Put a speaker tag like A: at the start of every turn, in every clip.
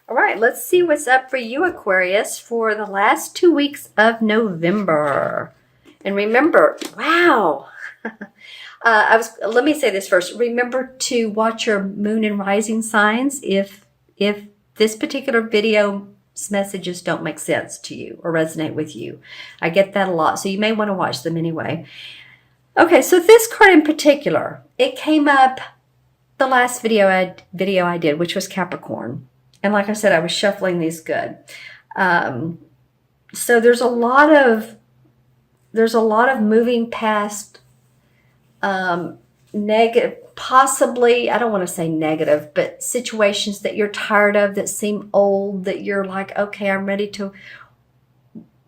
A: All right, let's see what's up for you, Aquarius, for the last 2 weeks of November. And remember, wow. Let me say this first. Remember to watch your moon and rising signs if this particular video's messages don't make sense to you or resonate with you. I get that a lot, so you may want to watch them anyway. Okay, so this card in particular, it came up the last video I did, which was Capricorn. And like I said, I was shuffling these good. So there's a lot of moving past negative, possibly, I don't want to say negative, but situations that you're tired of that seem old, that you're like, okay, I'm ready to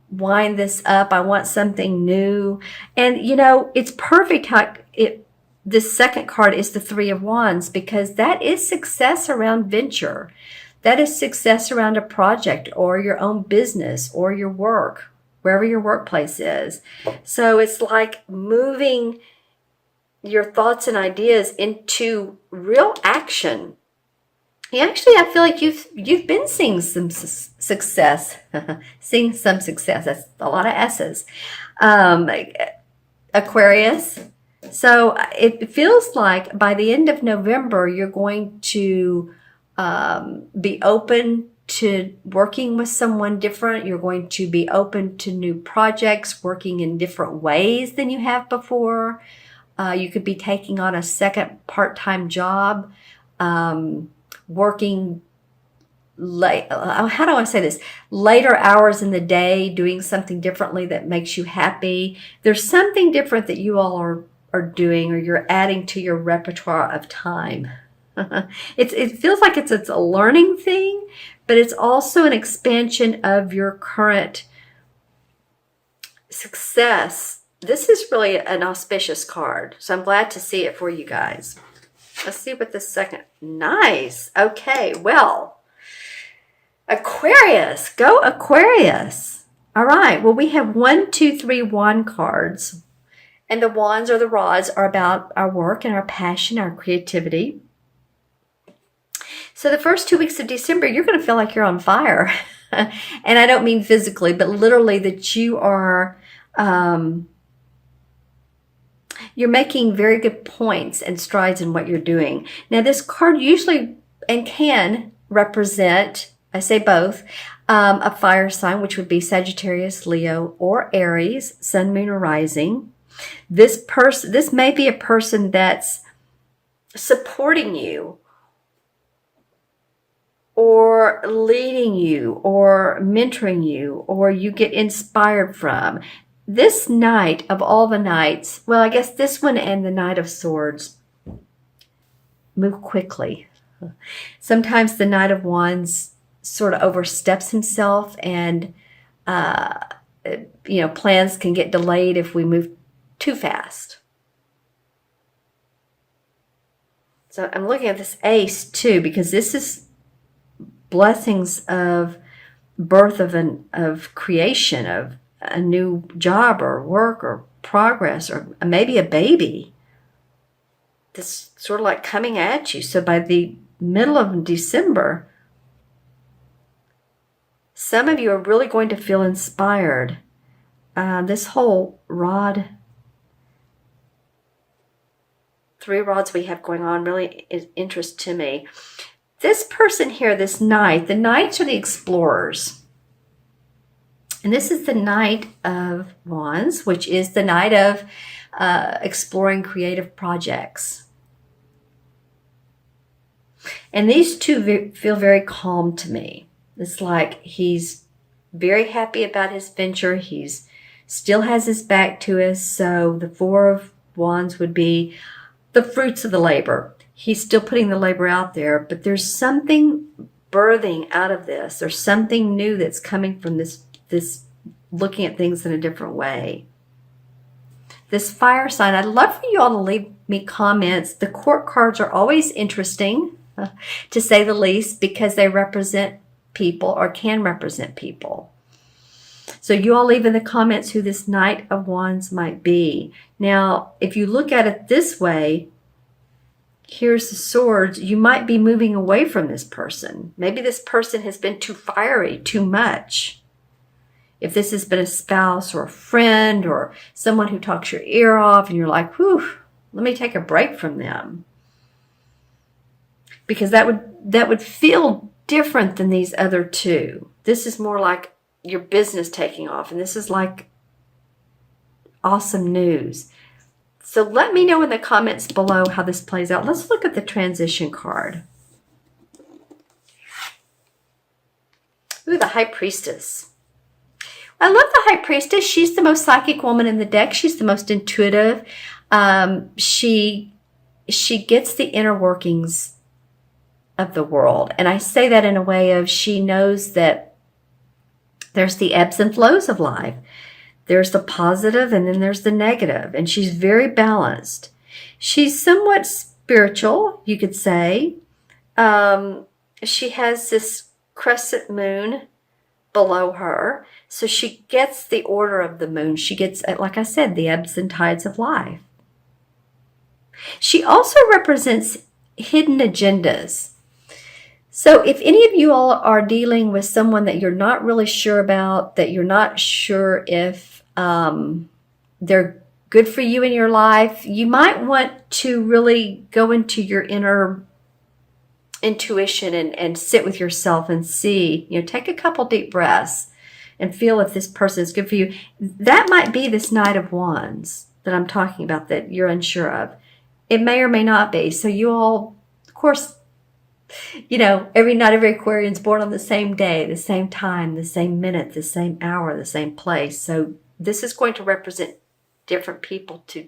A: wind this up. I want something new. And it's perfect how this second card is the Three of Wands, because that is success around venture. That is success around a project or your own business or your work, wherever your workplace is. So it's like moving your thoughts and ideas into real action. Actually, I feel like you've been seeing some success. Seeing some success. That's a lot of S's. Aquarius. So it feels like by the end of November, you're going to be open to working with someone different. You're going to be open to new projects, working in different ways than you have before. You could be taking on a second part-time job, working late. How do I say this? Later hours in the day, doing something differently that makes you happy. There's something different that you all are doing, or you're adding to your repertoire of time. It feels like it's a learning thing, but it's also an expansion of your current success. This is really an auspicious card, so I'm glad to see it for you guys. Let's see what the second. Nice. Okay, well, Aquarius. Go Aquarius. All right. Well, we have 1, 2, 3 wand cards. And the wands or the rods are about our work and our passion, our creativity. So the first 2 weeks of December, you're going to feel like you're on fire. And I don't mean physically, but literally that you are... you're making very good points and strides in what you're doing. Now, this card usually and can represent, I say both, a fire sign, which would be Sagittarius, Leo, or Aries, Sun, Moon, or Rising. This may be a person that's supporting you, or leading you, or mentoring you, or you get inspired from. This night of all the nights, well, I guess this one and the Knight of Swords move quickly. Sometimes the Knight of Wands sort of oversteps himself, and plans can get delayed if we move too fast. So I'm looking at this Ace too, because this is blessings of birth of creation, of a new job or work or progress, or maybe a baby that's sort of like coming at you. So by the middle of December, some of you are really going to feel inspired. This whole rod, 3 rods we have going on, really is interest to me. This person here, this knight, the knights are the explorers. And this is the Knight of Wands, which is the night of exploring creative projects. And these two feel very calm to me. It's like he's very happy about his venture. He's still has his back to us. So the 4 of Wands would be the fruits of the labor. He's still putting the labor out there, but there's something birthing out of this. There's something new that's coming from this looking at things in a different way. This fire sign, I'd love for you all to leave me comments. The court cards are always interesting, to say the least, because they represent people or can represent people. So you all leave in the comments who this Knight of Wands might be. Now, if you look at it this way, here's the swords. You might be moving away from this person. Maybe this person has been too fiery, too much. If this has been a spouse or a friend or someone who talks your ear off and you're like, whew, let me take a break from them. Because that would feel different than these other two. This is more like your business taking off, and this is like awesome news. So let me know in the comments below how this plays out. Let's look at the transition card. Ooh, the High Priestess. I love the High Priestess. She's the most psychic woman in the deck. She's the most intuitive. She gets the inner workings of the world. And I say that in a way of she knows that there's the ebbs and flows of life. There's the positive and then there's the negative. And she's very balanced. She's somewhat spiritual, you could say. She has this crescent moon below her. So she gets the order of the moon. She gets, like I said, the ebbs and tides of life. She also represents hidden agendas. So if any of you all are dealing with someone that you're not really sure about, that you're not sure if they're good for you in your life, you might want to really go into your inner intuition and sit with yourself and see, take a couple deep breaths and feel if this person is good for you. That might be this Knight of Wands that I'm talking about that you're unsure of. It may or may not be. So you all, of course, not every Aquarian's born on the same day, the same time, the same minute, the same hour, the same place. So this is going to represent different people to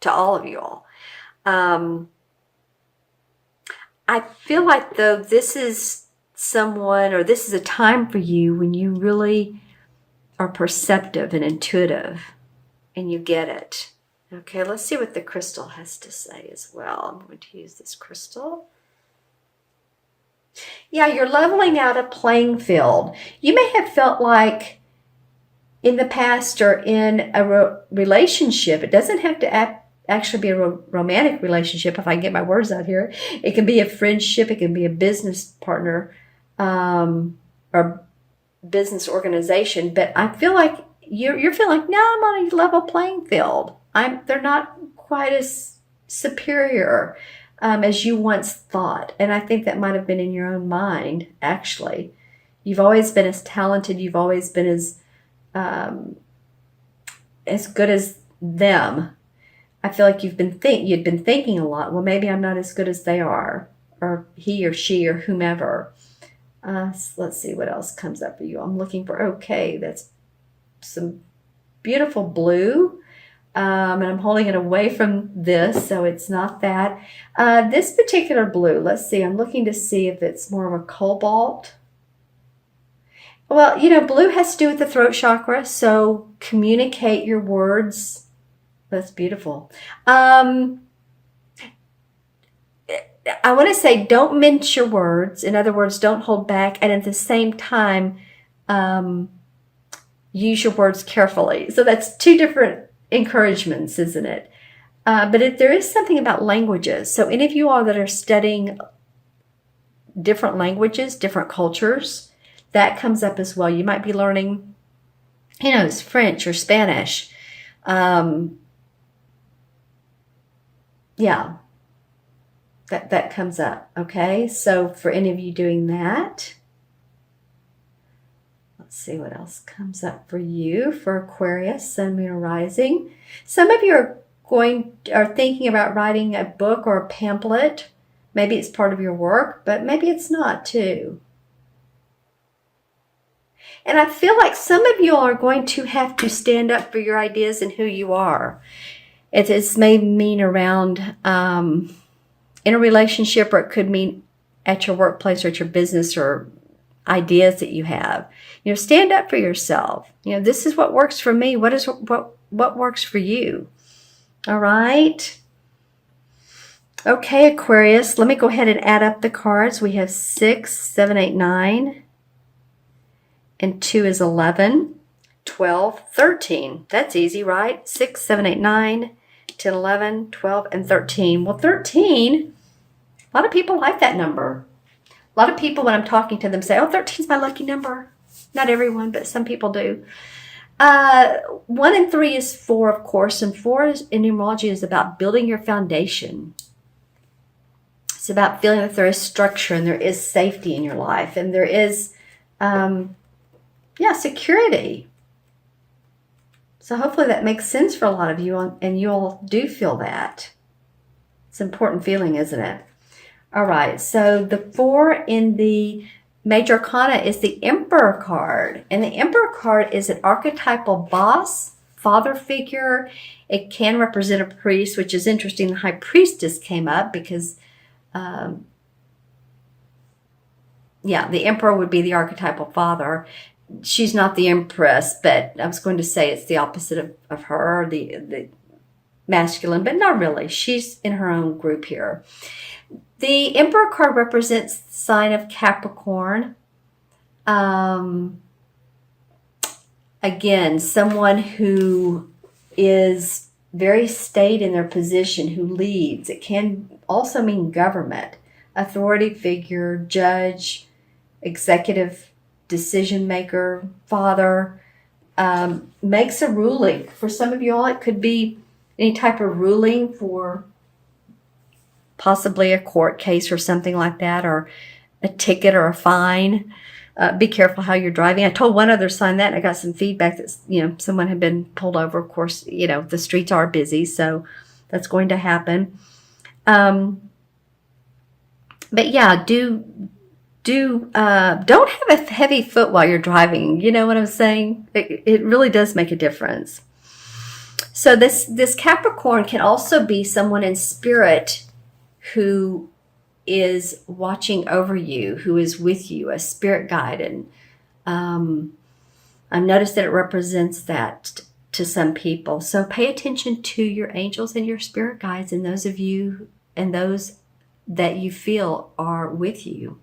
A: all of you all. I feel like, though, this is someone, or this is a time for you when you really are perceptive and intuitive and you get it. Okay, let's see what the crystal has to say as well. I'm going to use this crystal. Yeah, you're leveling out a playing field. You may have felt like in the past or in a relationship, it doesn't have to actually be a romantic relationship, if I can get my words out here. It can be a friendship, it can be a business partner, or business organization. But I feel like you're feeling like, now I'm on a level playing field. They're not quite as superior as you once thought. And I think that might have been in your own mind, actually. You've always been as talented. You've always been as good as them. I feel like you'd been thinking a lot. Well, maybe I'm not as good as they are, or he or she or whomever. Let's see what else comes up for you. I'm looking for, okay, that's some beautiful blue. And I'm holding it away from this, so it's not that. This particular blue, let's see, I'm looking to see if it's more of a cobalt. Well, blue has to do with the throat chakra, so communicate your words. That's beautiful. I want to say don't mince your words. In other words, don't hold back. And at the same time, use your words carefully. So that's two different encouragements, isn't it? But there is something about languages. So any of you all that are studying different languages, different cultures, that comes up as well. You might be learning, it's French or Spanish. Yeah, that comes up. Okay, so for any of you doing that, let's see what else comes up for you for Aquarius, Sun, Moon, or Rising. Some of you are thinking about writing a book or a pamphlet. Maybe it's part of your work, but maybe it's not too. And I feel like some of you are going to have to stand up for your ideas and who you are. It may mean around in a relationship, or it could mean at your workplace or at your business, or ideas that you have. Stand up for yourself. This is what works for me. What works for you? All right. Okay, Aquarius, let me go ahead and add up the cards. We have 6, 7, 8, 9, and 2 is 11, 12, 13. That's easy, right? 6, 7, 8, 9, 10, 11, 12, and 13. Well, 13, a lot of people like that number. A lot of people, when I'm talking to them, say, oh, 13 is my lucky number. Not everyone, but some people do. 1 and 3 is 4, of course, and 4 in numerology is about building your foundation. It's about feeling that there is structure and there is safety in your life, and there is, security. So hopefully that makes sense for a lot of you, and you all do feel that. It's an important feeling, isn't it? All right, so the 4 in the Major Arcana is the Emperor card. And the Emperor card is an archetypal boss, father figure. It can represent a priest, which is interesting. The High Priestess came up because, the Emperor would be the archetypal father. She's not the Empress, but I was going to say it's the opposite of her, the masculine, but not really. She's in her own group here. The Emperor card represents the sign of Capricorn. Again, someone who is very staid in their position, who leads. It can also mean government, authority figure, judge, executive decision maker, father, makes a ruling. For some of you all, it could be any type of ruling for possibly a court case or something like that, or a ticket or a fine. Be careful how you're driving. I told one other sign that, and I got some feedback that, someone had been pulled over. Of course, the streets are busy, so that's going to happen. But yeah, don't have a heavy foot while you're driving. You know what I'm saying? It really does make a difference. So this Capricorn can also be someone in spirit who is watching over you, who is with you, a spirit guide. And I've noticed that it represents that to some people. So pay attention to your angels and your spirit guides, and those of you and those that you feel are with you.